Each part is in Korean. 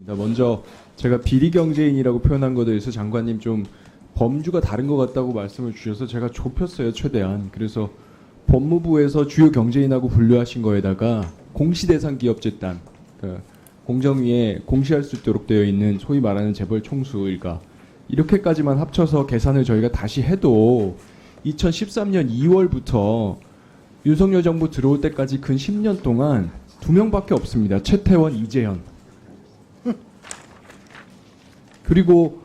먼저 제가 비리경제인이라고 표현한 것에 대해서 장관님 좀 범주가 다른 것 같다고 말씀을 주셔서 제가 좁혔어요, 최대한. 그래서 법무부에서 주요 경제인하고 분류하신 거에다가 공시대상 기업재단, 그러니까 공정위에 공시할 수 있도록 되어 있는 소위 말하는 재벌 총수 일가, 이렇게까지만 합쳐서 계산을 저희가 다시 해도 2013년 2월부터 윤석열 정부 들어올 때까지 근 10년 동안 2명밖에 없습니다. 최태원, 이재현. 그리고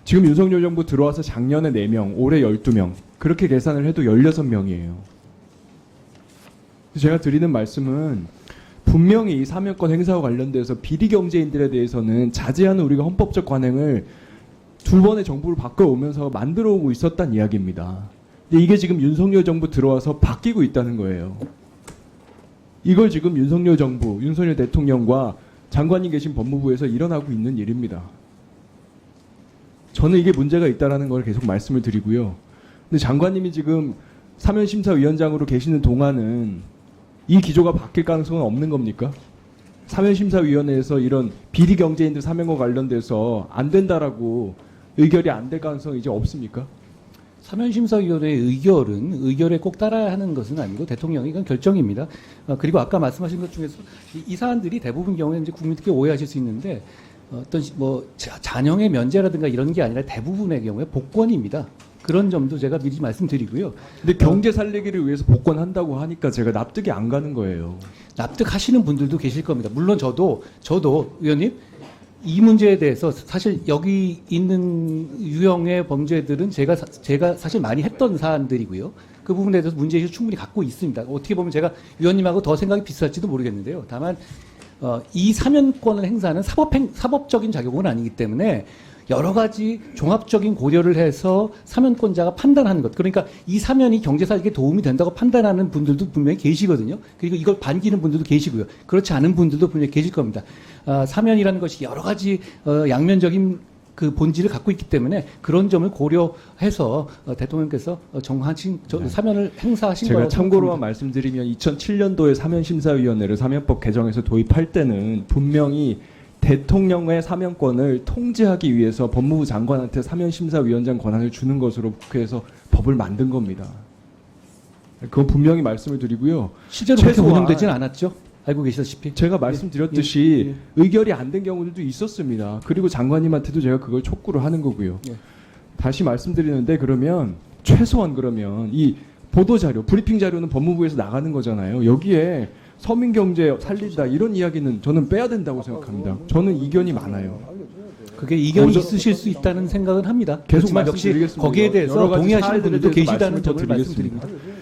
지금 윤석열 정부 들어와서 작년에 4명, 올해 12명. 그렇게 계산을 해도 16명이에요. 제가 드리는 말씀은 분명히 이 사면권 행사와 관련돼서 비리경제인들에 대해서는 자제하는 우리가 헌법적 관행을 두 번의 정부를 바꿔오면서 만들어 오고 있었단 이야기입니다. 근데 이게 지금 윤석열 정부 들어와서 바뀌고 있다는 거예요. 이걸 지금 윤석열 정부, 윤석열 대통령과 장관님 계신 법무부에서 일어나고 있는 일입니다. 저는 이게 문제가 있다는 걸 계속 말씀을 드리고요. 근데 장관님이 지금 사면심사위원장으로 계시는 동안은 이 기조가 바뀔 가능성은 없는 겁니까? 사면심사위원회에서 이런 비리경제인들 사면과 관련돼서 안 된다라고 의결이 안 될 가능성이 이제 없습니까? 사면심사위원회의 의결에 꼭 따라야 하는 것은 아니고 대통령이 이건 결정입니다. 그리고 아까 말씀하신 것 중에서 이 사안들이 대부분 경우에 이제 국민들께 오해하실 수 있는데 어떤 잔영의 면제라든가 이런 게 아니라 대부분의 경우에 복권입니다. 그런 점도 제가 미리 말씀드리고요. 근데 경제 살리기를 위해서 복권한다고 하니까 제가 납득이 안 가는 거예요. 납득하시는 분들도 계실 겁니다. 물론 저도 의원님 이 문제에 대해서 사실 여기 있는 유형의 범죄들은 제가 사실 많이 했던 사안들이고요. 그 부분에 대해서 문제의식을 충분히 갖고 있습니다. 어떻게 보면 제가 위원님하고 더 생각이 비슷할지도 모르겠는데요. 다만 이 사면권을 행사하는 사법적인 자격은 아니기 때문에 여러 가지 종합적인 고려를 해서 사면권자가 판단하는 것. 그러니까 이 사면이 경제사익에 도움이 된다고 판단하는 분들도 분명히 계시거든요. 그리고 이걸 반기는 분들도 계시고요. 그렇지 않은 분들도 분명히 계실 겁니다. 사면이라는 것이 여러 가지 양면적인 그 본질을 갖고 있기 때문에 그런 점을 고려해서 대통령께서 정하신 사면을 행사하신 제가 거라고 참고로만 말씀드리면 2007년도에 사면심사위원회를 사면법 개정해서 도입할 때는 분명히 대통령의 사면권을 통제하기 위해서 법무부 장관한테 사면심사위원장 권한을 주는 것으로 국회에서 법을 만든 겁니다. 그건 분명히 말씀을 드리고요. 실제로 그렇게 운영되지는 않았죠. 알고 계시다시피. 제가 말씀드렸듯이 의결이 안 된 경우들도 있었습니다. 그리고 장관님한테도 제가 그걸 촉구를 하는 거고요. 다시 말씀드리는데 그러면 최소한 그러면 이 보도자료, 브리핑 자료는 법무부에서 나가는 거잖아요. 여기에 서민경제 살린다 이런 이야기는 저는 빼야 된다고 생각합니다. 저는 이견이 많아요. 그게 이견이 있으실 수 있다는 생각은 합니다. 계속 그렇지만 역시 말씀드리겠습니다. 거기에 대해서 여러 가지 동의하시는 사례들에 분들도 대해서 계시다는 말씀을 더 점을 드리겠습니다. 말씀드립니다.